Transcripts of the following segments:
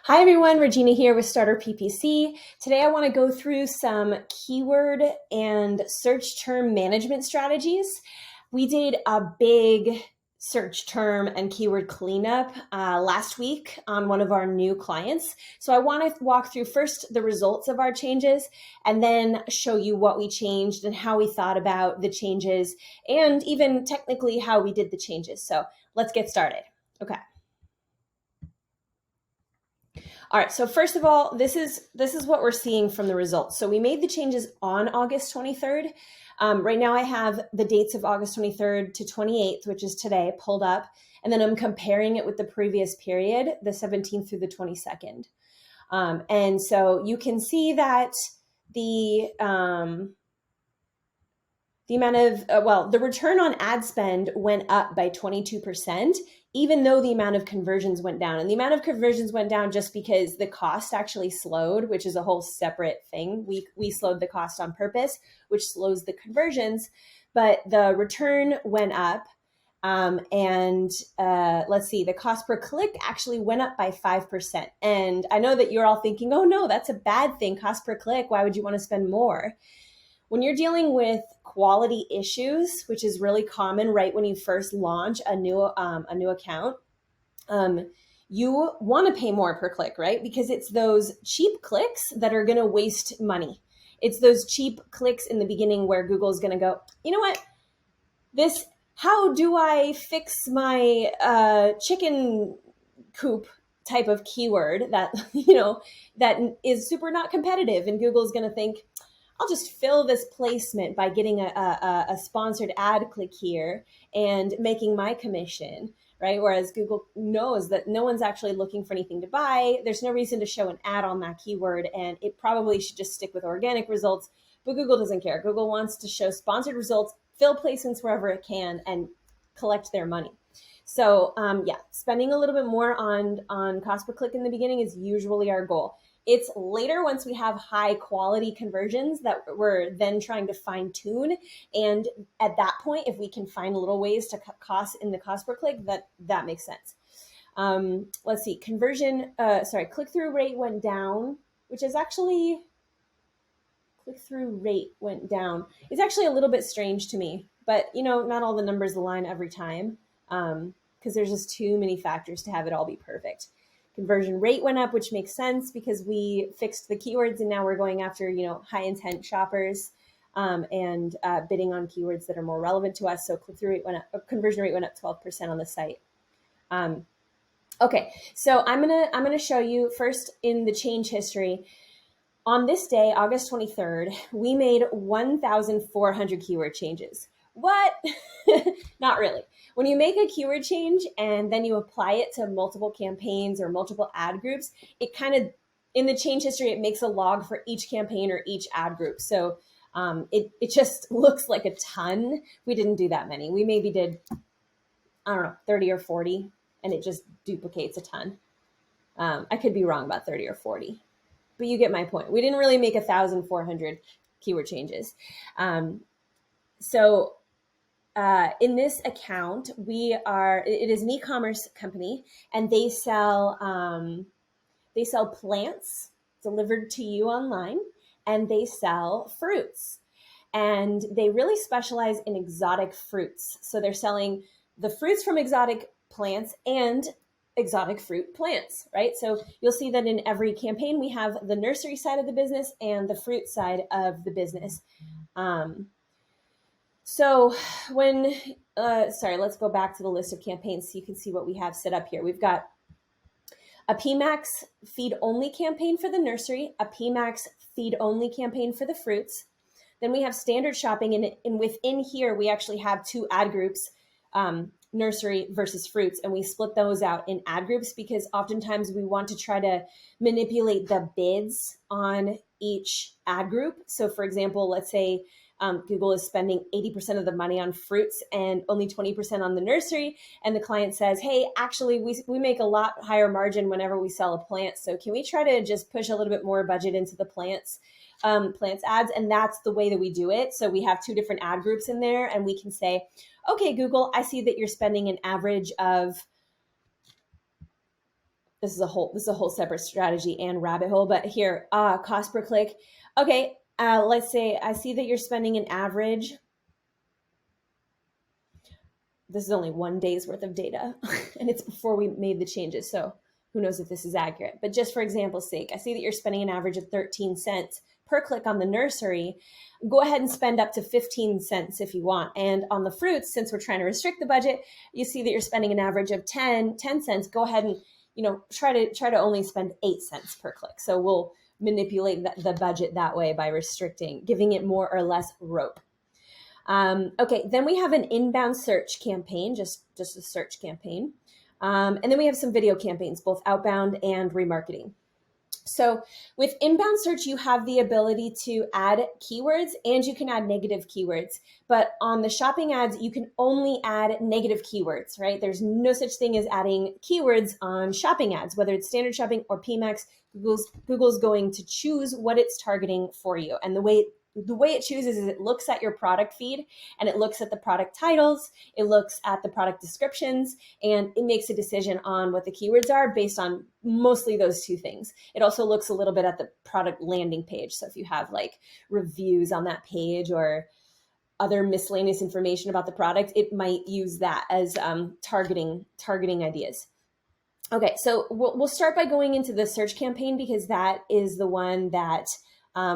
Hi everyone, Regina here with StarterPPC. Today I want to go through some keyword and search term management strategies. We did a big search term and keyword cleanup last week on one of our new clients. So I want to walk through first the results of our changes and then show you what we changed and how we thought about the changes and even technically how we did the changes. So let's get started. Okay. All right, so first of all, this is what we're seeing from the results. So we made the changes on August 23rd. Right now I have the dates of August 23rd to 28th, which is today, pulled up. And then I'm comparing it with the previous period, the 17th through the 22nd. And so you can see that the amount of, the return on ad spend went up by 22%, even though the amount of conversions went down. And the amount of conversions went down just because the cost actually slowed, which is a whole separate thing. We slowed the cost on purpose, which slows the conversions, but the return went up. Let's see, the cost per click actually went up by 5%. And I know that you're all thinking, oh no, that's a bad thing, cost per click. Why would you want to spend more? When you're dealing with quality issues, which is really common right when you first launch a new account, you want to pay more per click, right? Because it's those cheap clicks that are going to waste money. It's those cheap clicks in the beginning where Google's going to go, you know what? How do I fix my chicken coop type of keyword that, that is super not competitive, and Google's going to think, I'll just fill this placement by getting a sponsored ad click here and making my commission, right? Whereas Google knows that no one's actually looking for anything to buy. There's no reason to show an ad on that keyword, and it probably should just stick with organic results, but Google doesn't care. Google wants to show sponsored results, fill placements wherever it can, and collect their money. So spending a little bit more on cost per click in the beginning is usually our goal. It's later, once we have high quality conversions, that we're then trying to fine tune. And at that point, if we can find little ways to cut costs in the cost per click, that makes sense. Let's see, click-through rate went down, which is actually, click-through rate went down. It's actually a little bit strange to me, but not all the numbers align every time because there's just too many factors to have it all be perfect. Conversion rate went up, which makes sense because we fixed the keywords and now we're going after, high intent shoppers and bidding on keywords that are more relevant to us. So click-through rate went up, conversion rate went up 12% on the site. Okay, so I'm gonna show you first in the change history. On this day, August 23rd, we made 1,400 keyword changes. What? Not really. When you make a keyword change and then you apply it to multiple campaigns or multiple ad groups, it kind of, in the change history, it makes a log for each campaign or each ad group. So it just looks like a ton. We didn't do that many. We maybe did, 30 or 40, and it just duplicates a ton. I could be wrong about 30 or 40, but you get my point. We didn't really make 1,400 keyword changes. In this account, it is an e-commerce company, and they sell plants delivered to you online, and they sell fruits, and they really specialize in exotic fruits. So they're selling the fruits from exotic plants and exotic fruit plants, right? So you'll see that in every campaign, we have the nursery side of the business and the fruit side of the business. Let's go back to the list of campaigns so you can see what we have set up here. We've got a PMAX feed-only campaign for the nursery, a PMAX feed-only campaign for the fruits. Then we have standard shopping, and within here, we actually have two ad groups, nursery versus fruits, and we split those out in ad groups because oftentimes we want to try to manipulate the bids on each ad group. So for example, let's say Google is spending 80% of the money on fruits and only 20% on the nursery. And the client says, hey, actually, we make a lot higher margin whenever we sell a plant. So can we try to just push a little bit more budget into the plants ads? And that's the way that we do it. So we have two different ad groups in there, and we can say, okay, Google, I see that you're spending an average of this is a whole separate strategy and rabbit hole, but here, cost per click. Okay, let's say I see that you're spending an average. This is only 1 day's worth of data and it's before we made the changes. So who knows if this is accurate, but just for example's sake, I see that you're spending an average of 13 cents per click on the nursery. Go ahead and spend up to 15 cents if you want. And on the fruits, since we're trying to restrict the budget, you see that you're spending an average of 10 cents. Go ahead and, try to only spend 8 cents per click. So we'll manipulate the budget that way by restricting, giving it more or less rope. Okay, then we have an inbound search campaign, just a search campaign. And then we have some video campaigns, both outbound and remarketing. So with inbound search, you have the ability to add keywords and you can add negative keywords. But on the shopping ads, you can only add negative keywords, right? There's no such thing as adding keywords on shopping ads, whether it's standard shopping or PMAX. Google's going to choose what it's targeting for you. And the way it chooses is it looks at your product feed and it looks at the product titles, it looks at the product descriptions, and it makes a decision on what the keywords are based on mostly those two things. It also looks a little bit at the product landing page. So if you have like reviews on that page or other miscellaneous information about the product, it might use that as targeting ideas. Okay, so we'll start by going into the search campaign because that is the one that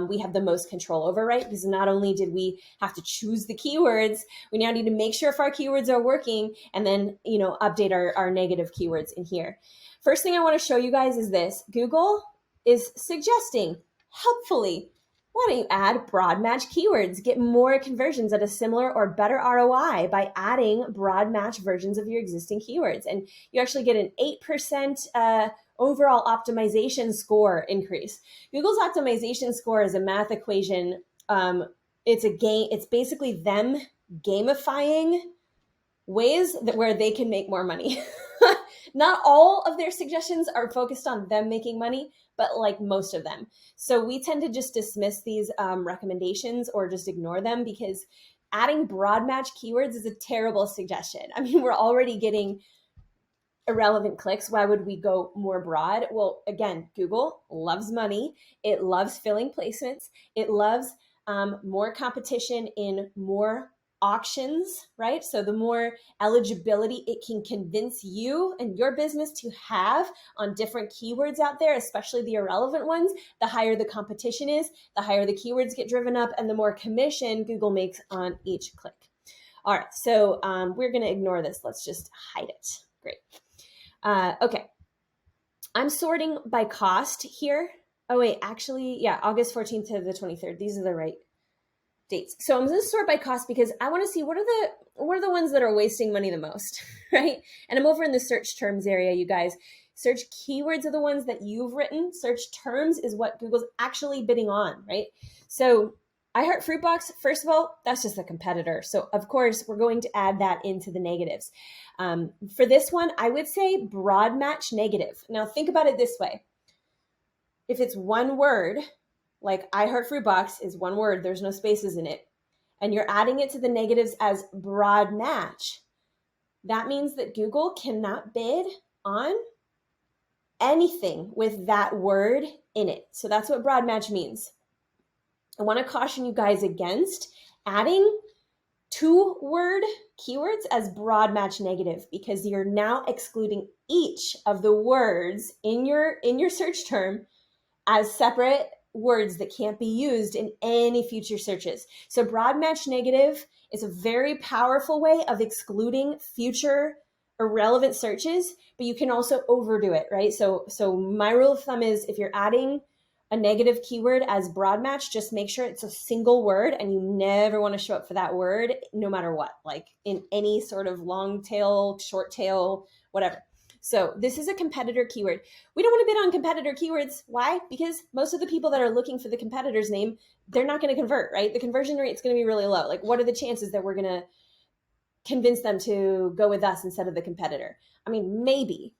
we have the most control over, right? Because not only did we have to choose the keywords, we now need to make sure if our keywords are working and then, update our negative keywords in here. First thing I want to show you guys is this. Google is suggesting, helpfully, why don't you add broad match keywords? Get more conversions at a similar or better ROI by adding broad match versions of your existing keywords. And you actually get an 8% overall optimization score increase. Google's optimization score is a math equation. It's basically them gamifying ways where they can make more money. Not all of their suggestions are focused on them making money, but like most of them. So we tend to just dismiss these recommendations or just ignore them because adding broad match keywords is a terrible suggestion. I mean, we're already getting irrelevant clicks. Why would we go more broad? Well, again, Google loves money. It loves filling placements. It loves more competition in more auctions, right? So the more eligibility it can convince you and your business to have on different keywords out there, especially the irrelevant ones, the higher the competition is, the higher the keywords get driven up, and the more commission Google makes on each click. All right, so we're going to ignore this. Let's just hide it. Great. Okay. I'm sorting by cost here. Oh, wait, actually, yeah, August 14th to the 23rd. These are the right dates. So I'm going to sort by cost because I want to see what are the ones that are wasting money the most, right? And I'm over in the search terms area, you guys. Search keywords are the ones that you've written. Search terms is what Google's actually bidding on, right? So I Heart Fruit Box, first of all, that's just a competitor. So of course, we're going to add that into the negatives. For this one, I would say broad match negative. Now think about it this way. If it's one word, like I Heart Fruit Box is one word, there's no spaces in it, and you're adding it to the negatives as broad match, that means that Google cannot bid on anything with that word in it. So that's what broad match means. I want to caution you guys against adding 2-word keywords as broad match negative because you're now excluding each of the words in your search term as separate words that can't be used in any future searches. So broad match negative is a very powerful way of excluding future irrelevant searches, but you can also overdo it, right? So my rule of thumb is if you're adding a negative keyword as broad match, just make sure it's a single word and you never want to show up for that word no matter what, like in any sort of long tail, short tail, whatever. So this is a competitor keyword. We don't want to bid on competitor keywords. Why? Because most of the people that are looking for the competitor's name, they're not going to convert, right? The conversion rate is going to be really low. Like what are the chances that we're going to convince them to go with us instead of the competitor? I mean, maybe,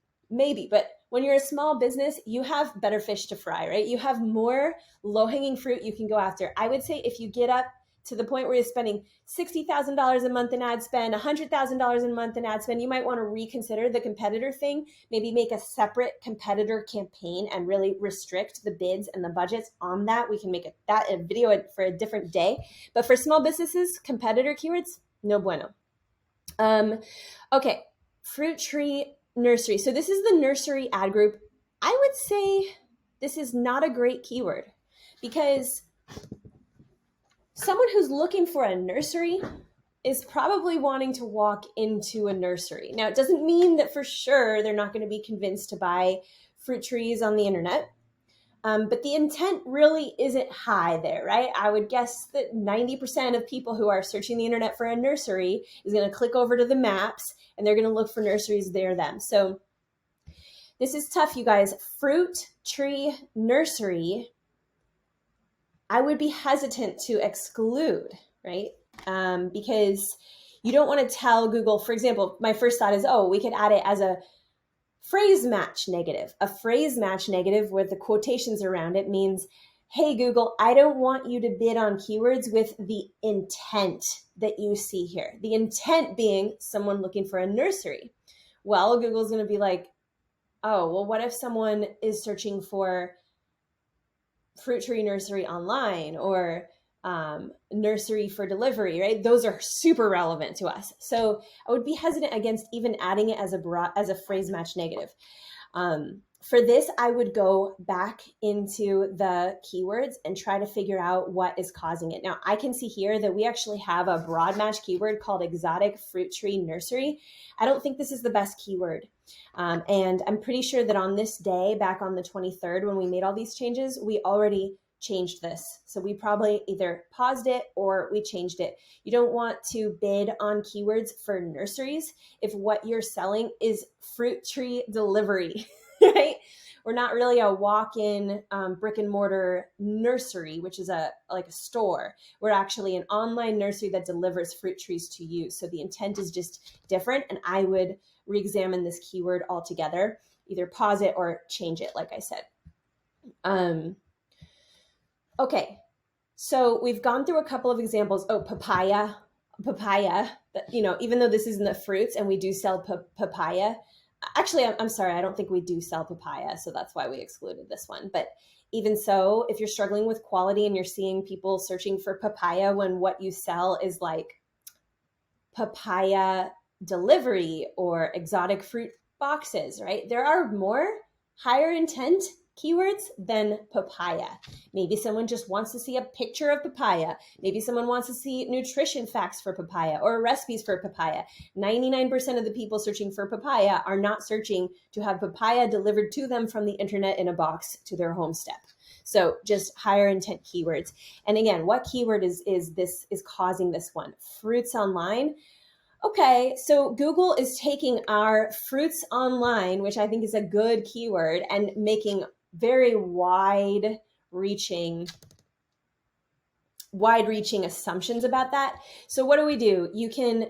but when you're a small business, you have better fish to fry, right? You have more low-hanging fruit you can go after. I would say if you get up to the point where you're spending $60,000 a month in ad spend, $100,000 a month in ad spend, you might want to reconsider the competitor thing, maybe make a separate competitor campaign and really restrict the bids and the budgets on that. We can make that a video for a different day. But for small businesses, competitor keywords, no bueno. Okay, fruit tree nursery. So this is the nursery ad group. I would say this is not a great keyword because someone who's looking for a nursery is probably wanting to walk into a nursery. Now, it doesn't mean that for sure they're not going to be convinced to buy fruit trees on the internet, but the intent really isn't high there, right? I would guess that 90% of people who are searching the internet for a nursery is going to click over to the maps and they're going to look for nurseries there then. So this is tough, you guys. Fruit tree nursery, I would be hesitant to exclude, right? Because you don't want to tell Google, for example, my first thought is, oh, we could add it as a phrase match negative. A phrase match negative with the quotations around it means, hey, Google, I don't want you to bid on keywords with the intent that you see here. The intent being someone looking for a nursery. Well, Google's going to be like, oh, well, what if someone is searching for fruit tree nursery online or nursery for delivery, right? Those are super relevant to us. So I would be hesitant against even adding it as a phrase match negative. For this, I would go back into the keywords and try to figure out what is causing it. Now, I can see here that we actually have a broad match keyword called exotic fruit tree nursery. I don't think this is the best keyword. And I'm pretty sure that on this day, back on the 23rd, when we made all these changes, we already changed this. So we probably either paused it or we changed it. You don't want to bid on keywords for nurseries if what you're selling is fruit tree delivery, right? We're not really a walk-in brick and mortar nursery, which is like a store. We're actually an online nursery that delivers fruit trees to you. So the intent is just different. And I would re-examine this keyword altogether, either pause it or change it, like I said. Okay, so we've gone through a couple of examples. Oh, papaya, even though this isn't the fruits and we do sell papaya. Actually, I'm sorry, I don't think we do sell papaya, so that's why we excluded this one. But even so, if you're struggling with quality and you're seeing people searching for papaya when what you sell is like papaya delivery or exotic fruit boxes, right? There are more higher intent keywords than papaya. Maybe someone just wants to see a picture of papaya. Maybe someone wants to see nutrition facts for papaya or recipes for papaya. 99% of the people searching for papaya are not searching to have papaya delivered to them from the internet in a box to their home step. So just higher intent keywords. And again, what keyword is causing this one? Fruits online. Okay, so Google is taking our fruits online, which I think is a good keyword, and making very wide-reaching assumptions about that. So what do? You can...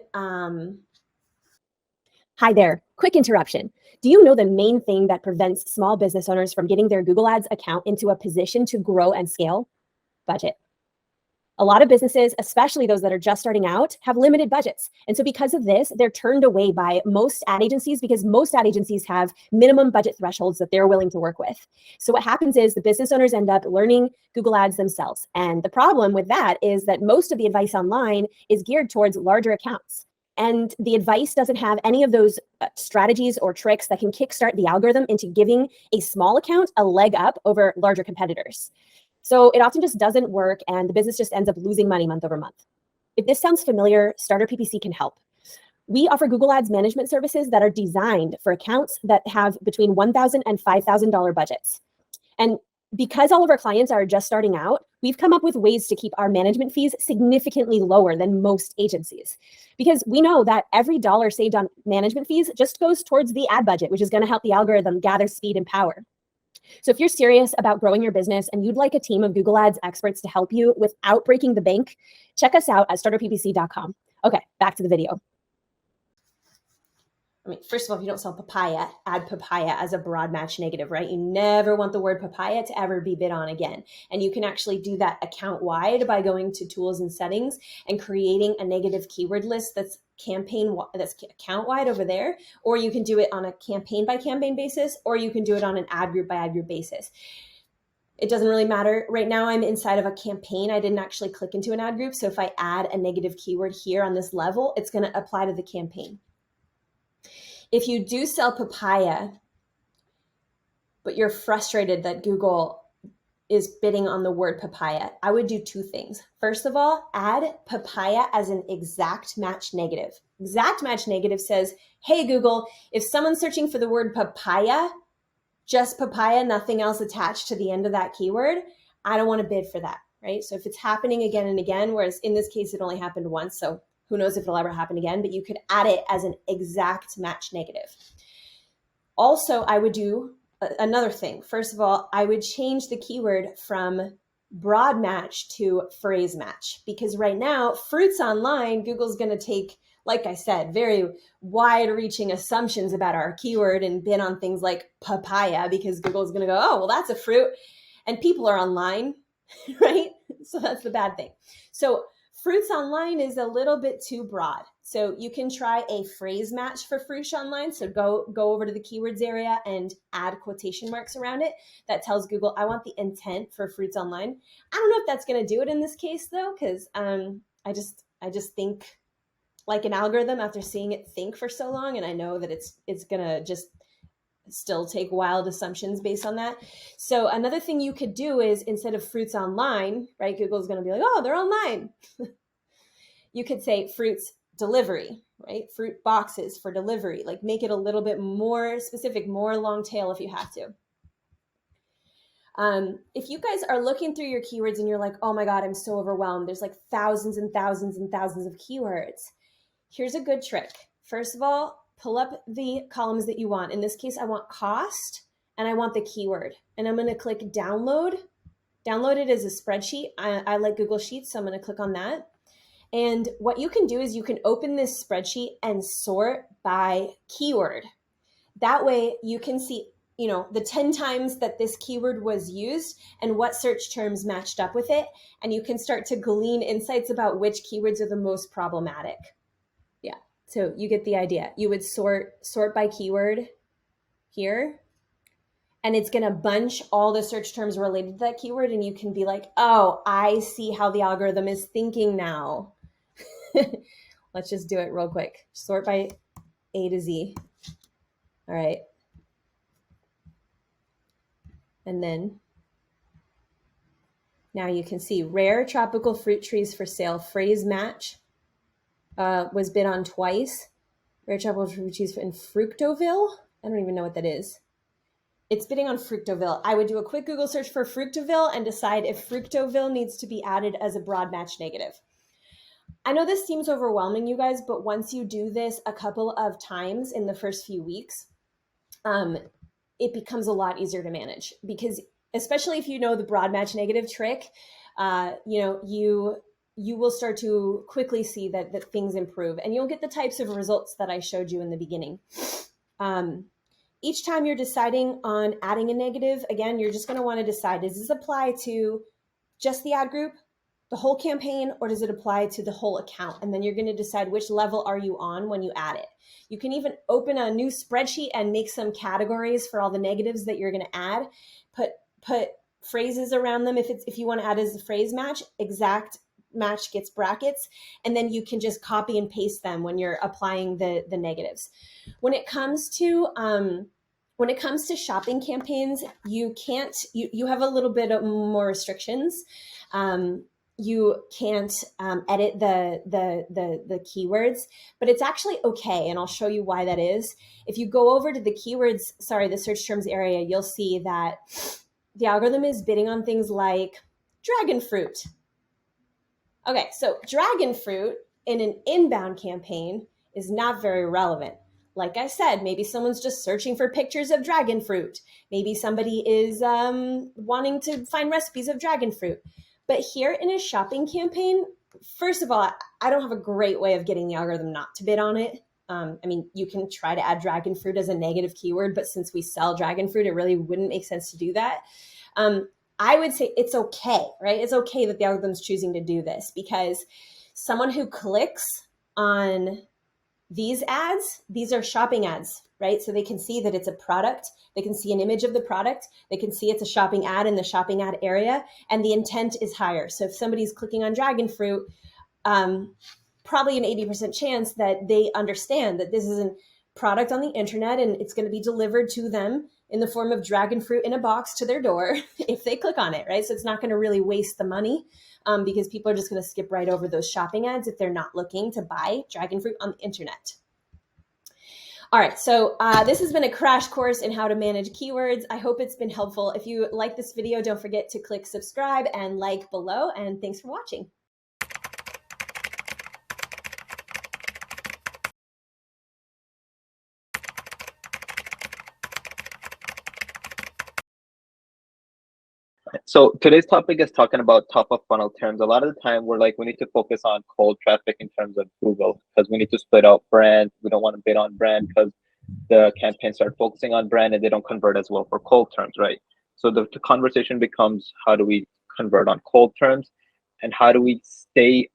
Hi there, quick interruption. Do you know the main thing that prevents small business owners from getting their Google Ads account into a position to grow and scale? Budget. A lot of businesses, especially those that are just starting out, have limited budgets. And so because of this, they're turned away by most ad agencies because most ad agencies have minimum budget thresholds that they're willing to work with. So what happens is the business owners end up learning Google Ads themselves. And the problem with that is that most of the advice online is geared towards larger accounts. And the advice doesn't have any of those strategies or tricks that can kickstart the algorithm into giving a small account a leg up over larger competitors. So it often just doesn't work and the business just ends up losing money month over month. If this sounds familiar, StarterPPC can help. We offer Google Ads management services that are designed for accounts that have between $1,000 and $5,000 budgets. And because all of our clients are just starting out, we've come up with ways to keep our management fees significantly lower than most agencies. Because we know that every dollar saved on management fees just goes towards the ad budget, which is going to help the algorithm gather speed and power. So if you're serious about growing your business and you'd like a team of Google Ads experts to help you without breaking the bank, check us out at StarterPPC.com. Okay, back to the video. I mean, first of all, if you don't sell papaya, add papaya as a broad match negative, right? You never want the word papaya to ever be bid on again. And you can actually do that account wide by going to tools and settings and creating a negative keyword list that's account wide over there, or you can do it on a campaign by campaign basis, or you can do it on an ad group by ad group basis. It doesn't really matter. Right now I'm inside of a campaign. I didn't actually click into an ad group. So if I add a negative keyword here on this level, it's going to apply to the campaign. If you do sell papaya, but you're frustrated that Google is bidding on the word papaya, I would do two things. First of all, add papaya as an exact match negative. Exact match negative says, hey, Google, if someone's searching for the word papaya, just papaya, nothing else attached to the end of that keyword, I don't want to bid for that, right? So if it's happening again and again, whereas in this case, it only happened once, so who knows if it'll ever happen again, but you could add it as an exact match negative. Also, I would do another thing. First of all, I would change the keyword from broad match to phrase match, because right now, fruits online, Google's going to take, like I said, very wide-reaching assumptions about our keyword and bid on things like papaya, because Google's going to go, oh, well, that's a fruit, and people are online, right? So that's the bad thing. So fruits online is a little bit too broad. So you can try a phrase match for fruits online. So go over to the keywords area and add quotation marks around it. That tells Google, I want the intent for fruits online. I don't know if that's going to do it in this case though, because I just think like an algorithm after seeing it think for so long, and I know that it's going to just still take wild assumptions based on that. So another thing you could do is, instead of fruits online, right, Google's going to be like, oh, they're online. You could say fruits delivery, right? Fruit boxes for delivery. Like make it a little bit more specific, more long tail if you have to. If you guys are looking through your keywords and you're like, oh my God, I'm so overwhelmed. There's like thousands and thousands and thousands of keywords. Here's a good trick. First of all, pull up the columns that you want. In this case, I want cost and I want the keyword. And I'm going to click download. Download it as a spreadsheet. I like Google Sheets, so I'm going to click on that. And what you can do is you can open this spreadsheet and sort by keyword. That way you can see, the 10 times that this keyword was used and what search terms matched up with it. And you can start to glean insights about which keywords are the most problematic. Yeah, so you get the idea. You would sort by keyword here, and it's going to bunch all the search terms related to that keyword. And you can be like, oh, I see how the algorithm is thinking now. Let's just do it real quick. Sort by A to Z. All right. And then now you can see rare tropical fruit trees for sale. Phrase match was bid on twice. Rare tropical fruit trees in Fructoville. I don't even know what that is. It's bidding on Fructoville. I would do a quick Google search for Fructoville and decide if Fructoville needs to be added as a broad match negative. I know this seems overwhelming, you guys, but once you do this a couple of times in the first few weeks, it becomes a lot easier to manage, because especially if you know the broad match negative trick, you will start to quickly see that things improve, and you'll get the types of results that I showed you in the beginning. Each time you're deciding on adding a negative, again, you're just going to want to decide, does this apply to just the ad group, the whole campaign, or does it apply to the whole account? And then you're going to decide which level are you on when you add it. You can even open a new spreadsheet and make some categories for all the negatives that you're going to add. Put phrases around them if you want to add as a phrase match. Exact match gets brackets, and then you can just copy and paste them when you're applying the negatives. When it comes to shopping campaigns, you have a little bit of more restrictions. You can't edit the keywords, but it's actually okay. And I'll show you why that is. If you go over to the the search terms area, you'll see that the algorithm is bidding on things like dragon fruit. Okay, so dragon fruit in an inbound campaign is not very relevant. Like I said, maybe someone's just searching for pictures of dragon fruit. Maybe somebody is wanting to find recipes of dragon fruit. But here in a shopping campaign, first of all, I don't have a great way of getting the algorithm not to bid on it. I mean, you can try to add dragon fruit as a negative keyword, but since we sell dragon fruit, it really wouldn't make sense to do that. I would say it's okay, right? It's okay that the algorithm's choosing to do this, because someone who clicks on these ads, these are shopping ads, right? So they can see that it's a product. They can see an image of the product. They can see it's a shopping ad in the shopping ad area, and the intent is higher. So if somebody's clicking on dragon fruit, probably an 80% chance that they understand that this is a product on the internet and it's going to be delivered to them in the form of dragon fruit in a box to their door if they click on it, right? So it's not going to really waste the money, because people are just going to skip right over those shopping ads if they're not looking to buy dragon fruit on the internet. All right, so this has been a crash course in how to manage keywords. I hope it's been helpful. If you like this video, don't forget to click subscribe and like below, and thanks for watching. So today's topic is talking about top of funnel terms. A lot of the time we're like, we need to focus on cold traffic in terms of Google, because we need to split out brand. We don't want to bid on brand because the campaigns start focusing on brand and they don't convert as well for cold terms, right? So the conversation becomes, how do we convert on cold terms, and how do we stay